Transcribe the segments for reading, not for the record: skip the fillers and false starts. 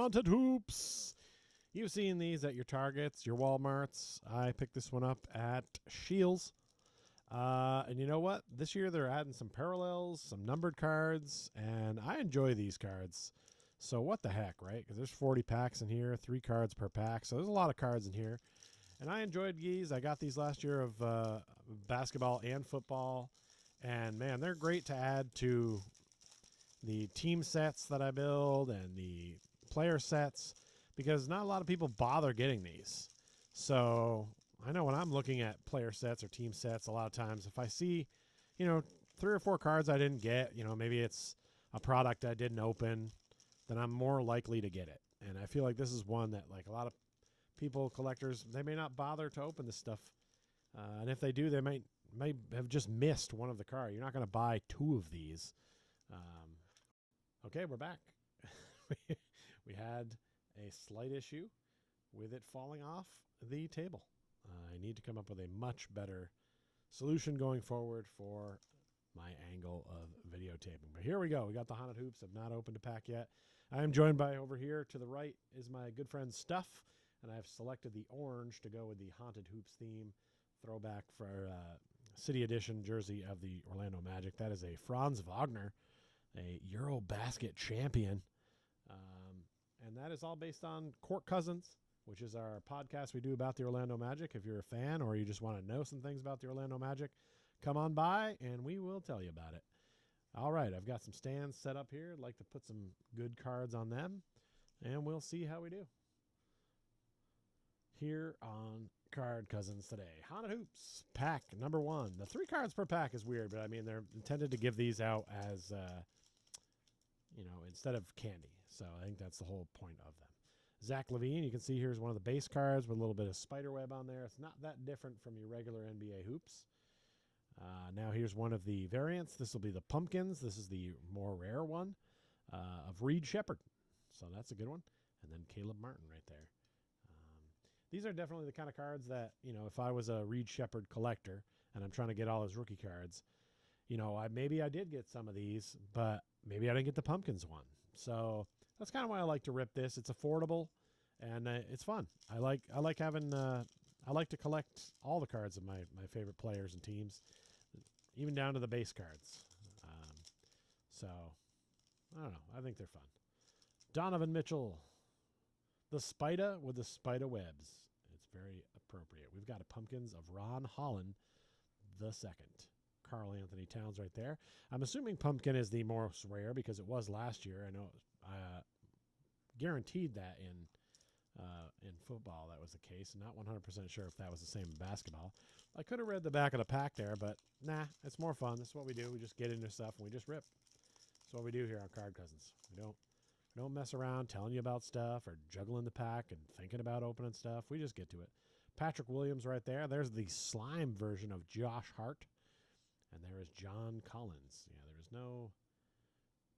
Haunted Hoops. You've seen these at your Targets, your Walmarts. I picked this one up at Shields. And you know what? This year they're adding some parallels, some numbered cards, and I enjoy these cards. So what the heck, right? Because there's 40 packs in here, 3 cards per pack. So there's a lot of cards in here. And I enjoyed these. I got these last year of basketball and football. And, man, they're great to add to the team sets that I build and the player sets because not a lot of people bother getting these. So I know when I'm looking at player sets or team sets, a lot of times if I see, 3 or 4 cards I didn't get, maybe it's a product I didn't open, then I'm more likely to get it. And I feel like this is one that, like, a lot of people, collectors, they may not bother to open this stuff. And if they do, they might have just missed one of the cards. You're not going to buy 2 of these. Okay, we're back. We had a slight issue with it falling off the table. I need to come up with a much better solution going forward for my angle of videotaping. But here we go. We got the Haunted Hoops. I've not opened a pack yet. I am joined by, over here to the right is my good friend Stuff, and I've selected the orange to go with the Haunted Hoops theme. Throwback for City Edition jersey of the Orlando Magic. That is a Franz Wagner, a Eurobasket champion. And that is all based on Court Cousins, which is our podcast we do about the Orlando Magic. If you're a fan or you just want to know some things about the Orlando Magic, come on by and we will tell you about it. All right, I've got some stands set up here. I'd like to put some good cards on them, and we'll see how we do. Here on Card Cousins today. Haunted Hoops, pack number 1. The 3 cards per pack is weird, but I mean, they're intended to give these out as, instead of candy. So I think that's the whole point of them. Zach LaVine, you can see here's one of the base cards with a little bit of spiderweb on there. It's not that different from your regular NBA hoops. Now here's one of the variants. This will be the Pumpkins. This is the more rare one of Reed Shepherd. So that's a good one. And then Caleb Martin right there. These are definitely the kind of cards that, if I was a Reed Shepherd collector and I'm trying to get all his rookie cards, maybe I did get some of these, but maybe I didn't get the Pumpkins one. So that's kind of why I like to rip this. It's affordable and it's fun. I like having, I like to collect all the cards of my favorite players and teams, even down to the base cards. So I don't know. I think they're fun. Donovan Mitchell. The Spider with the spider webs. It's very appropriate. We've got a Pumpkins of Ron Holland II. Karl Anthony Towns right there. I'm assuming Pumpkin is the most rare because it was last year. I know guaranteed that in football that was the case. Not 100% sure if that was the same in basketball. I could have read the back of the pack there, but nah, it's more fun. That's what we do. We just get into stuff and we just rip. That's what we do here on Card Cousins. We don't mess around telling you about stuff or juggling the pack and thinking about opening stuff. We just get to it. Patrick Williams right there. There's the slime version of Josh Hart. And there is John Collins. Yeah, there is no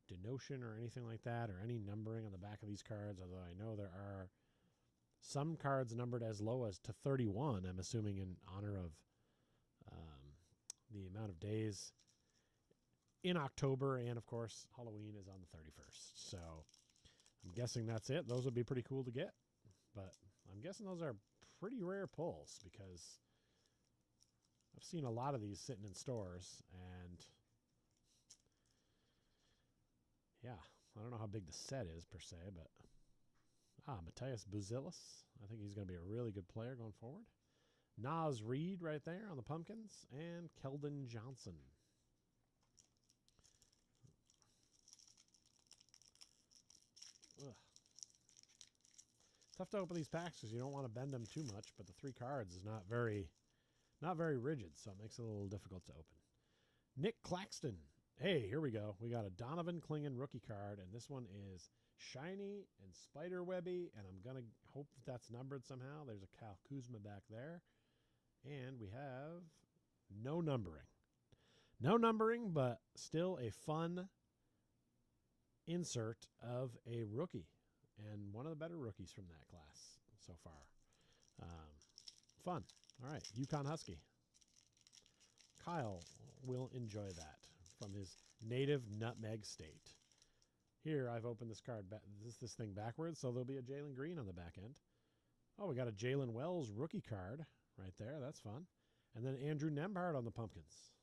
denotion or anything like that or any numbering on the back of these cards, although I know there are some cards numbered as low as to 31, I'm assuming in honor of the amount of days in October. And, of course, Halloween is on the 31st. So I'm guessing that's it. Those would be pretty cool to get. But I'm guessing those are pretty rare pulls because I've seen a lot of these sitting in stores. And, yeah, I don't know how big the set is per se. But, Matthias Buzelis. I think he's going to be a really good player going forward. Naz Reid right there on the Pumpkins. And Keldon Johnson. Ugh. Tough to open these packs because you don't want to bend them too much, but the 3 cards is not very rigid, so it makes it a little difficult to open. Nick Claxton. Hey, here we go. We got a Donovan Clingan rookie card, and this one is shiny and spiderwebby, and I'm going to hope that's numbered somehow. There's a Kyle Kuzma back there, and we have no numbering. No numbering, but still a fun insert of a rookie and one of the better rookies from that class so far. Fun. All right, UConn Husky. Kyle will enjoy that from his native Nutmeg State. Here, I've opened this card, this thing backwards, so there'll be a Jalen Green on the back end. Oh, we got a Jalen Wells rookie card right there. That's fun. And then Andrew Nembhard on the Pumpkins.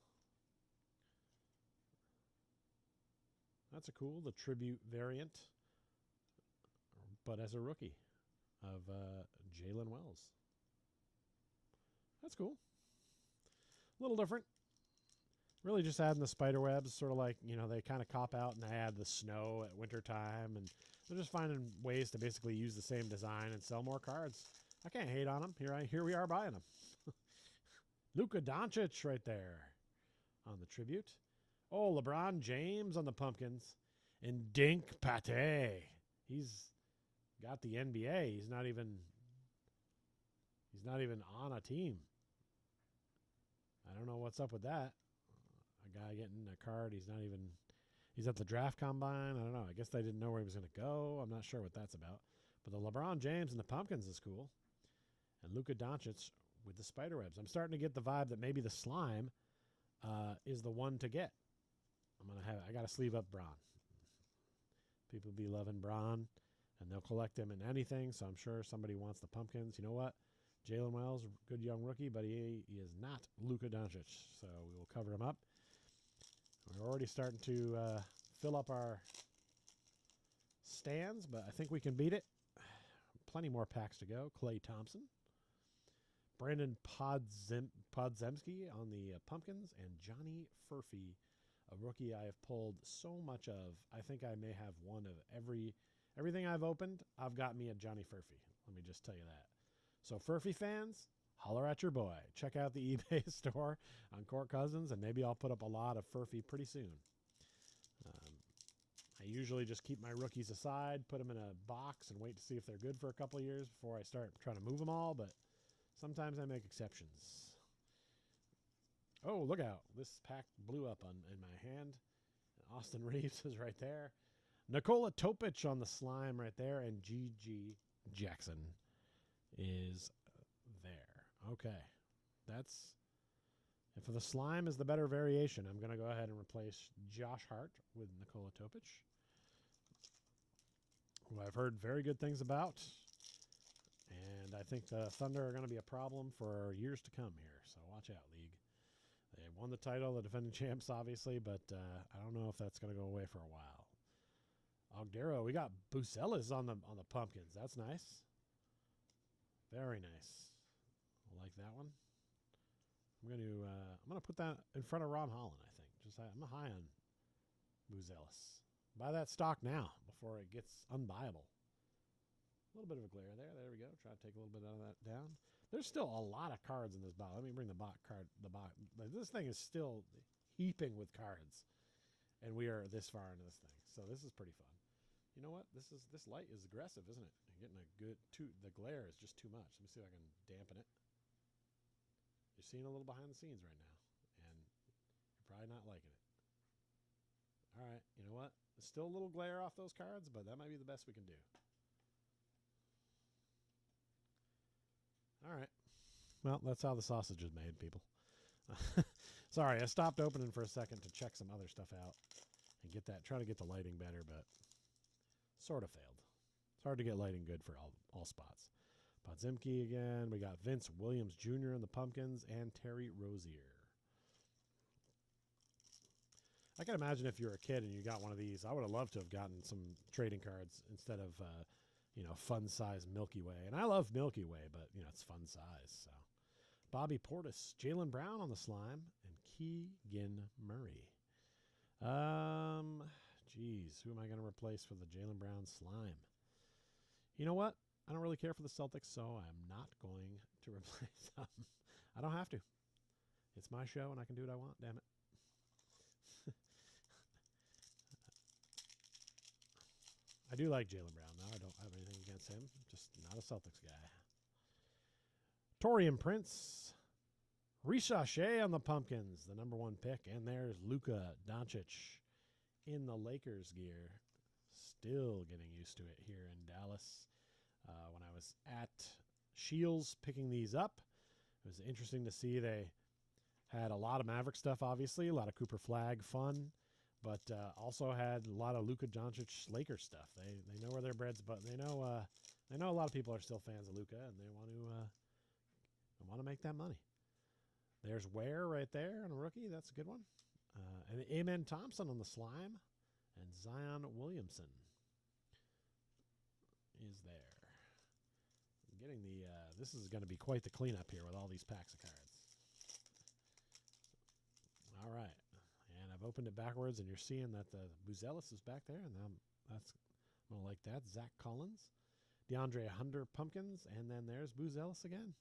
That's a cool, the tribute variant, but as a rookie of Jalen Wells. That's cool. A little different. Really just adding the spider webs, sort of like, you know, they kind of cop out and they add the snow at wintertime, and they're just finding ways to basically use the same design and sell more cards. I can't hate on them. Here we are buying them. Luka Doncic right there on the tribute. Oh, LeBron James on the Pumpkins. And Dink Pate. He's got the NBA. He's not even on a team. I don't know what's up with that. A guy getting a card. He's at the draft combine. I don't know. I guess they didn't know where he was going to go. I'm not sure what that's about. But the LeBron James and the Pumpkins is cool. And Luka Doncic with the spiderwebs. I'm starting to get the vibe that maybe the slime is the one to get. I got to sleeve up Bron. People be loving Bron, and they'll collect him in anything, so I'm sure somebody wants the Pumpkins. You know what? Jalen Wells, good young rookie, but he is not Luka Doncic, so we will cover him up. We're already starting to fill up our stands, but I think we can beat it. Plenty more packs to go. Klay Thompson. Brandon Podzemski on the Pumpkins, and Johnny Furphy, a rookie I have pulled so much of. I think I may have one of everything I've opened. I've got me a Johnny Furphy. Let me just tell you that. So Furphy fans, holler at your boy. Check out the eBay store on Court Cousins, and maybe I'll put up a lot of Furphy pretty soon. I usually just keep my rookies aside, put them in a box, and wait to see if they're good for a couple of years before I start trying to move them all, but sometimes I make exceptions. Oh, look out. This pack blew up in my hand. Austin Reeves is right there. Nikola Topic on the slime right there, and G.G. Jackson is there. Okay. And for the slime is the better variation, I'm going to go ahead and replace Josh Hart with Nikola Topic, who I've heard very good things about. And I think the Thunder are going to be a problem for years to come here, so watch out, League. They won the title, the defending champs, obviously, but I don't know if that's going to go away for a while. Ogdero, we got Bucelas on the Pumpkins. That's nice. Very nice. I like that one. I'm going to put that in front of Ron Holland, I think. I'm high on Bucelas. Buy that stock now before it gets unbuyable. A little bit of a glare there. There we go. Try to take a little bit of that down. There's still a lot of cards in this box. Let me bring the box. This thing is still heaping with cards, and we are this far into this thing. So this is pretty fun. You know what? This light is aggressive, isn't it? You're getting the glare is just too much. Let me see if I can dampen it. You're seeing a little behind the scenes right now, and you're probably not liking it. All right. You know what? There's still a little glare off those cards, but that might be the best we can do. All right. Well, that's how the sausage is made, people. Sorry, I stopped opening for a second to check some other stuff out and try to get the lighting better, but sort of failed. It's hard to get lighting good for all spots. Podzemski again. We got Vince Williams Jr. in the Pumpkins and Terry Rozier. I can imagine if you're a kid and you got one of these, I would have loved to have gotten some trading cards instead of fun size Milky Way. And I love Milky Way, but it's fun size. So Bobby Portis, Jaylen Brown on the slime, and Keegan Murray. Who am I going to replace for the Jaylen Brown slime? You know what? I don't really care for the Celtics, so I'm not going to replace them. I don't have to. It's my show, and I can do what I want. Damn it. I do like Jaylen Brown, though. I don't have anything against him. Just not a Celtics guy. Torian Prince. Risha Shea on the Pumpkins, the number 1 pick. And there's Luka Doncic in the Lakers gear. Still getting used to it here in Dallas. When I was at Shields picking these up, it was interesting to see they had a lot of Maverick stuff, obviously. A lot of Cooper Flag fun. but also had a lot of Luka Doncic Lakers stuff. They know where their bread's, but they know a lot of people are still fans of Luka, and they want to make that money. There's Ware right there on a rookie. That's a good one. And Amen Thompson on the slime, and Zion Williamson is there. I'm getting the this is going to be quite the cleanup here with all these packs of cards. All right. And I've opened it backwards, and you're seeing that the Buzelis is back there, and I'm going to like that. Zach Collins, DeAndre Hunter Pumpkins, and then there's Buzelis again.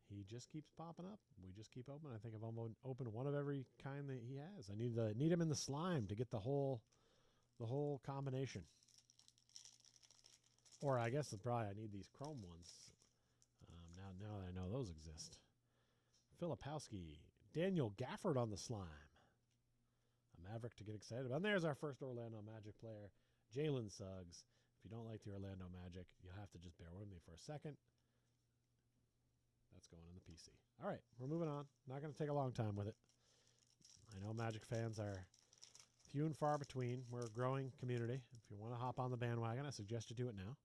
He just keeps popping up. We just keep opening. I think I've opened one of every kind that he has. I need him in the slime to get the whole combination. Or I guess probably I need these chrome ones. Now that I know those exist. Filipowski, Daniel Gafford on the slime. A Maverick to get excited about. And there's our first Orlando Magic player, Jalen Suggs. If you don't like the Orlando Magic, you'll have to just bear with me for a second. That's going in the PC. All right, we're moving on. Not going to take a long time with it. I know Magic fans are few and far between. We're a growing community. If you want to hop on the bandwagon, I suggest you do it now.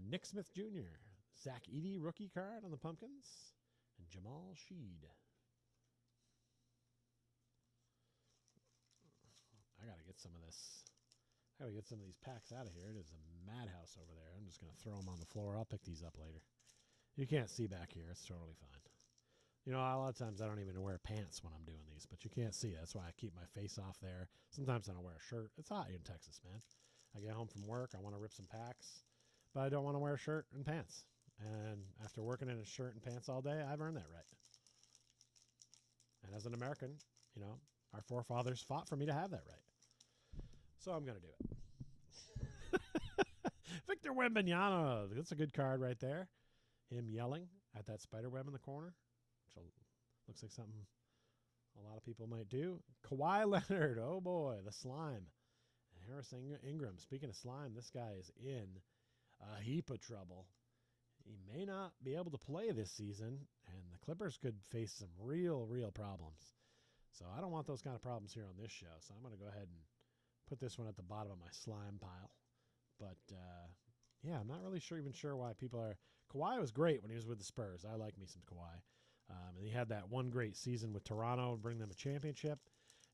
Nick Smith Jr., Zach Edey rookie card on the Pumpkins, and Jamal Sheed. I got to get some of this. I got to get some of these packs out of here. It is a madhouse over there. I'm just going to throw them on the floor. I'll pick these up later. You can't see back here. It's totally fine. You know, a lot of times I don't even wear pants when I'm doing these, but you can't see. That's why I keep my face off there. Sometimes I don't wear a shirt. It's hot in Texas, man. I get home from work. I want to rip some packs, but I don't want to wear a shirt and pants. And after working in a shirt and pants all day, I've earned that right. And as an American, you know, our forefathers fought for me to have that right. So I'm going to do it. Victor Wembanyama. That's a good card right there. Him yelling at that spider web in the corner, which looks like something a lot of people might do. Kawhi Leonard. Oh, boy, the slime. And Harris Ingram. Speaking of slime, this guy is in a heap of trouble. He may not be able to play this season, and the Clippers could face some real problems. So I don't want those kind of problems here on this show. So I'm going to go ahead and put this one at the bottom of my slime pile. But, yeah, I'm not really even sure why people are. Kawhi was great when he was with the Spurs. I like me some Kawhi. And he had that one great season with Toronto, bring them a championship.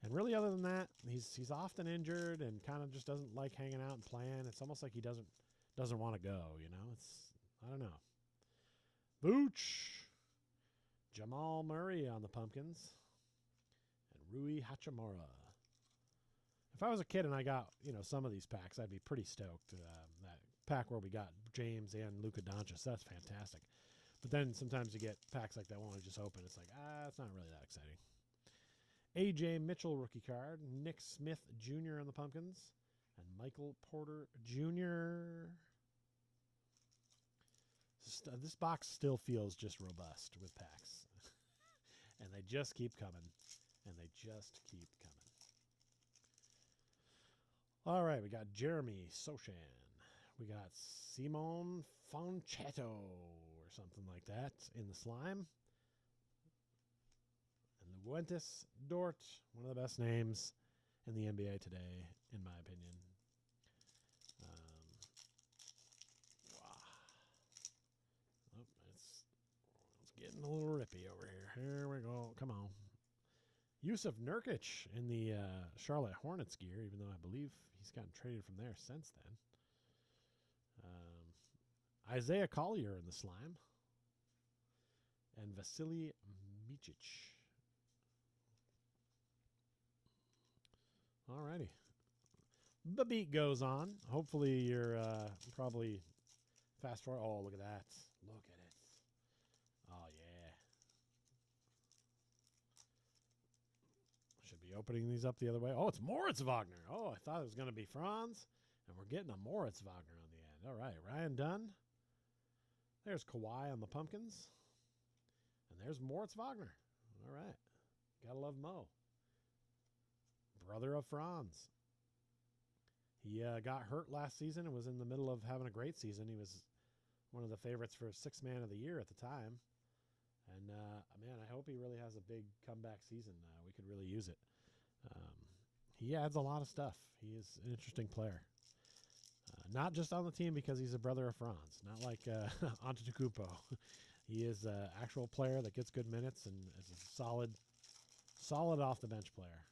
And really, other than that, he's often injured and kind of just doesn't like hanging out and playing. It's almost like he doesn't want to go, you know? I don't know. Booch. Jamal Murray on the Pumpkins. And Rui Hachimura. If I was a kid and I got, you know, some of these packs, I'd be pretty stoked. That pack where we got James and Luka Doncic, that's fantastic. But then sometimes you get packs like that one I just open. It's like, it's not really that exciting. A.J. Mitchell rookie card. Nick Smith Jr. on the Pumpkins. And Michael Porter Jr. This box still feels just robust with packs. And they just keep coming. And they just keep coming. All right, we got Jeremy Sochan. We got Simon Fonchetto or something like that in the slime. And Luentis Dort, one of the best names in the NBA today, in my opinion. Oh, it's getting a little rippy over here. Here we go. Come on. Yusuf Nurkic in the Charlotte Hornets gear, even though I believe he's gotten traded from there since then. Isaiah Collier in the slime. And Vasily Micic. All righty. The beat goes on. Hopefully you're probably fast forward. Oh, look at that. Look at it. Oh, yeah. Should be opening these up the other way. Oh, it's Moritz Wagner. Oh, I thought it was going to be Franz. And we're getting a Moritz Wagner on the end. All right, Ryan Dunn. There's Kawhi on the Pumpkins. And there's Moritz Wagner. All right. Gotta love Mo. Brother of Franz. He got hurt last season and was in the middle of having a great season. He was one of the favorites for Sixth Man of the Year at the time. And, man, I hope he really has a big comeback season. We could really use it. he adds a lot of stuff. He is an interesting player. Not just on the team because he's a brother of Franz. Not like Antetokounmpo. He is an actual player that gets good minutes and is a solid off the bench player.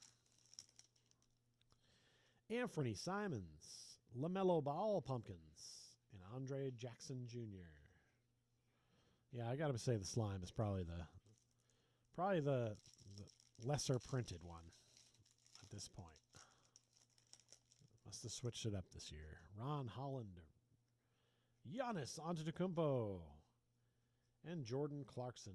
Anthony Simons, LaMelo Ball Pumpkins, and Andre Jackson Jr. Yeah, I gotta say the slime is probably the lesser printed one at this point. Must have switched it up this year. Ron Holland, Giannis Antetokounmpo, and Jordan Clarkson.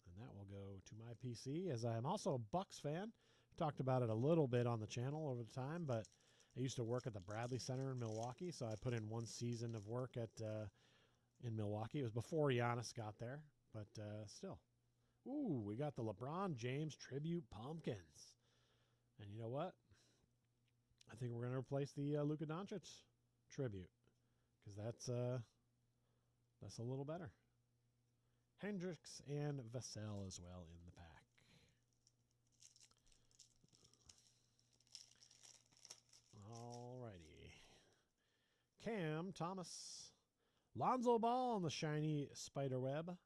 And that will go to my PC, as I am also a Bucks fan. Talked about it a little bit on the channel over the time, but I used to work at the Bradley Center in Milwaukee, so I put in one season of work in Milwaukee. It was before Giannis got there, but still. Ooh, we got the LeBron James Tribute Pumpkins. And you know what? I think we're going to replace the Luka Doncic Tribute, because that's a little better. Hendricks and Vassell as well in the pack. Alrighty. Cam Thomas, Lonzo Ball on the shiny Spiderweb,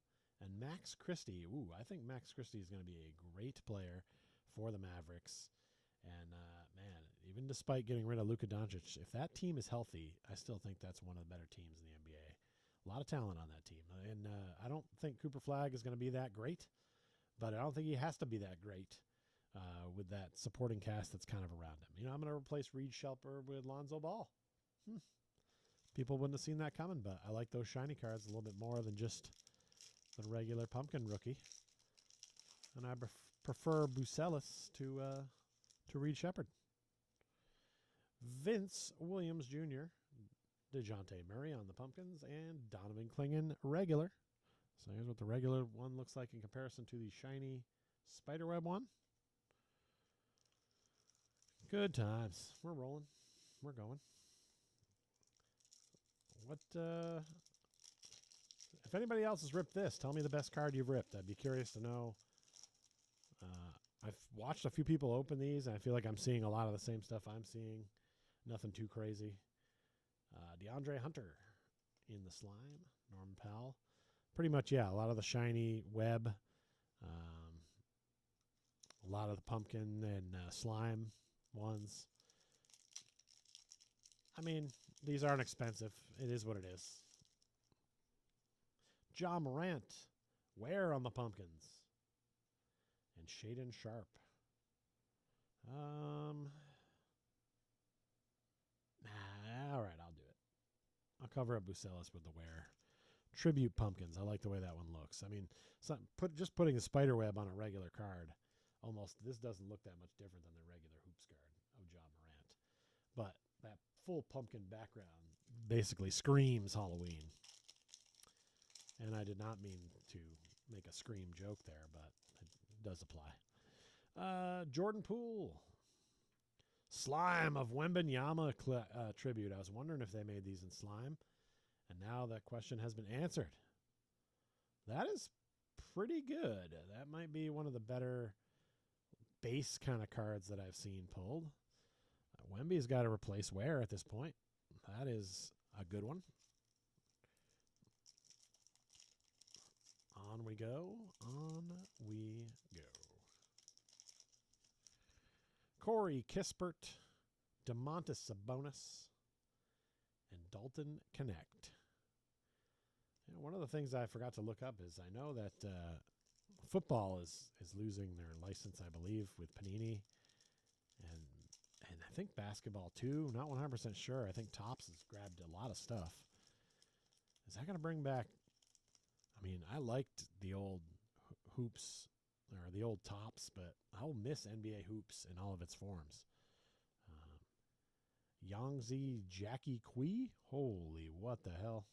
and Max Christie. Ooh, I think Max Christie is going to be a great player for the Mavericks. And, man, even despite getting rid of Luka Doncic, if that team is healthy, I still think that's one of the better teams in the NBA. A lot of talent on that team. And I don't think Cooper Flagg is going to be that great, but I don't think he has to be that great with that supporting cast that's kind of around him. You know, I'm going to replace Reed Shelper with Lonzo Ball. People wouldn't have seen that coming, but I like those shiny cards a little bit more than just the regular pumpkin rookie. And I prefer Bucelis to Reed Shepard. Vince Williams Jr., DeJounte Murray on the Pumpkins, and Donovan Clingan regular. So here's what the regular one looks like in comparison to the shiny Spiderweb one. Good times. We're rolling. We're going. What, if anybody else has ripped this, tell me the best card you've ripped. I'd be curious to know. I've watched a few people open these, and I feel like I'm seeing a lot of the same stuff I'm seeing. Nothing too crazy. DeAndre Hunter in the slime. Norman Powell. Pretty much, yeah, a lot of the shiny web. A lot of the pumpkin and slime ones. I mean, these aren't expensive. It is what it is. Ja Morant. Where on the pumpkins? And Shaden Sharp. All right, I'll do it. I'll cover up Bucelis with the Where. Tribute Pumpkins. I like the way that one looks. I mean, just putting a spiderweb on a regular card, this doesn't look that much different than the regular Hoops card of Ja Morant. But that full pumpkin background basically screams Halloween. And I did not mean to make a scream joke there, but it does apply. Jordan Poole. Slime of Wembanyama tribute. I was wondering if they made these in slime. And now that question has been answered. That is pretty good. That might be one of the better base kind of cards that I've seen pulled. Wemby's got to replace Ware at this point. That is a good one. On we go. On we go. Corey Kispert, DeMontis Sabonis, and Dalton Connect. And one of the things I forgot to look up is I know that football is losing their license, I believe, with Panini. And I think basketball, too. Not 100% sure. I think Topps has grabbed a lot of stuff. Is that going to bring back... I mean, I liked the old hoops, or the old Topps, but I'll miss NBA hoops in all of its forms. Yangzi Jackie Kui? Holy, what the hell?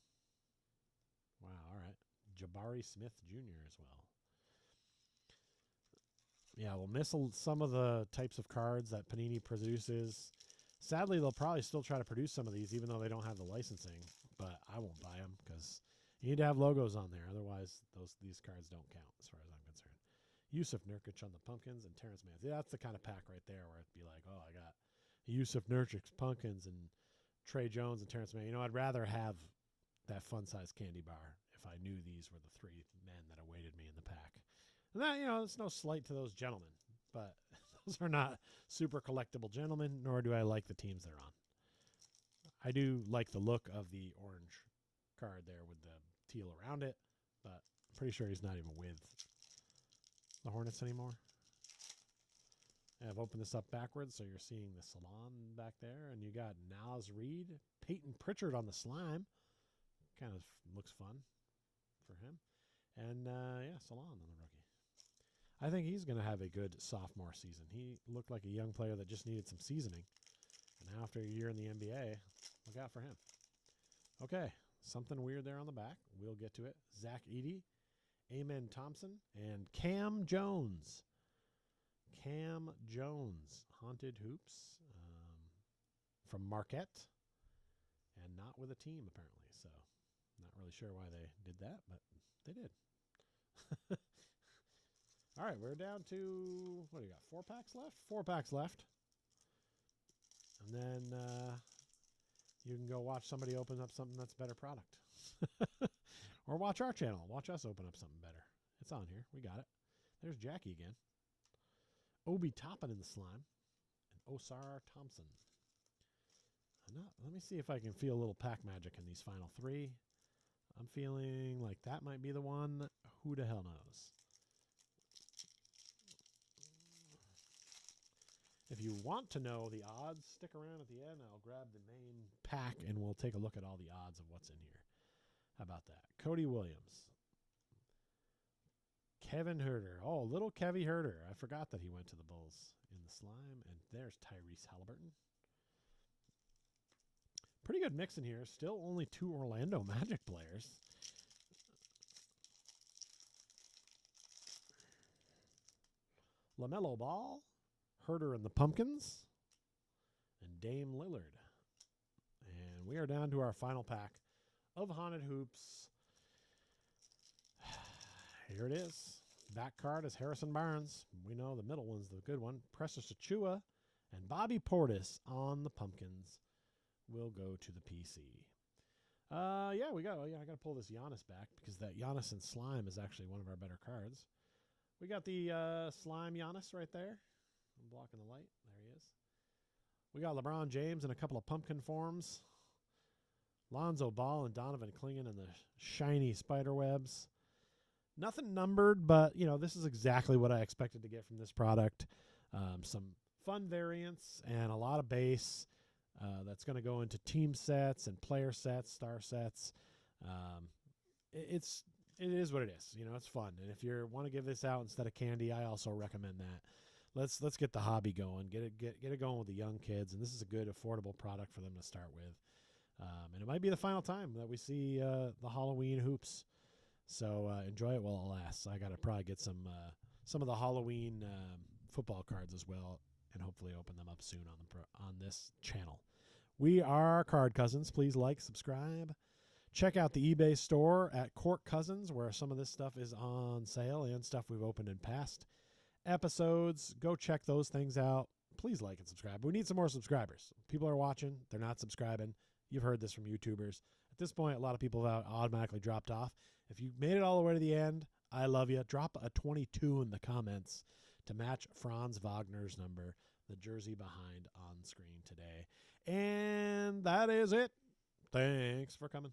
Wow, all right. Jabari Smith Jr. as well. Yeah, we'll miss some of the types of cards that Panini produces. Sadly, they'll probably still try to produce some of these, even though they don't have the licensing. But I won't buy them because you need to have logos on there. Otherwise, these cards don't count as far as I'm concerned. Yusuf Nurkic on the Pumpkins and Terrence Mann. Yeah, that's the kind of pack right there where it'd be like, oh, I got Yusuf Nurkic's Pumpkins and Trey Jones and Terrence Mann. I'd rather have that fun-sized candy bar if I knew these were the three men that awaited me in the pack. And that, it's no slight to those gentlemen, but those are not super collectible gentlemen, nor do I like the teams they're on. I do like the look of the orange card there with the teal around it, but I'm pretty sure he's not even with the Hornets anymore. And I've opened this up backwards, so you're seeing the Salon back there, and you got Naz Reid, Peyton Pritchard on the slime. Kind of looks fun for him. And, Salon on the rookie. I think he's going to have a good sophomore season. He looked like a young player that just needed some seasoning. And now after a year in the NBA, look out for him. Okay, something weird there on the back. We'll get to it. Zach Edey, Amen Thompson, and Cam Jones. Cam Jones, Haunted Hoops from Marquette, and not with a team apparently. So not really sure why they did that, but they did. All right, we're down to, what do you got, 4 packs left? 4 packs left. And then you can go watch somebody open up something that's a better product. Or watch our channel. Watch us open up something better. It's on here. We got it. There's Jackie again. Obi Toppin in the slime. And Osar Thompson. Let me see if I can feel a little pack magic in these final 3. I'm feeling like that might be the one. Who the hell knows? If you want to know the odds, stick around at the end. I'll grab the main pack and we'll take a look at all the odds of what's in here. How about that? Cody Williams. Kevin Herter. Oh, little Kevy Herter. I forgot that he went to the Bulls in the slime. And there's Tyrese Halliburton. Pretty good mix in here. Still only 2 Orlando Magic players. LaMelo Ball. Herter and the Pumpkins, and Dame Lillard. And we are down to our final pack of Haunted Hoops. Here it is. Back card is Harrison Barnes. We know the middle one's the good one. Precious Achua and Bobby Portis on the Pumpkins will go to the PC. I got to pull this Giannis back because that Giannis and Slime is actually one of our better cards. We got the Slime Giannis right there. I'm blocking the light. There he is. We got LeBron James in a couple of pumpkin forms. Lonzo Ball and Donovan Clingan in the shiny spider webs. Nothing numbered, but, this is exactly what I expected to get from this product. Some fun variants and a lot of base that's going to go into team sets and player sets, star sets. It is what it is. It's fun. And if you want to give this out instead of candy, I also recommend that. Let's get the hobby going, get it going with the young kids, and this is a good, affordable product for them to start with. And it might be the final time that we see the Halloween hoops. So enjoy it while it lasts. I got to probably get some of the Halloween football cards as well, and hopefully open them up soon on this channel. We are Card Cousins. Please like, subscribe. Check out the eBay store at Court Cousins, where some of this stuff is on sale and stuff we've opened in past episodes. Go check those things out. Please like and subscribe. We need some more subscribers. People are watching. They're not subscribing. You've heard this from YouTubers. At this point, a lot of people have automatically dropped off. If you made it all the way to the end, I love you. Drop a 22 in the comments to match Franz Wagner's number, the jersey behind on screen today. And that is it. Thanks for coming.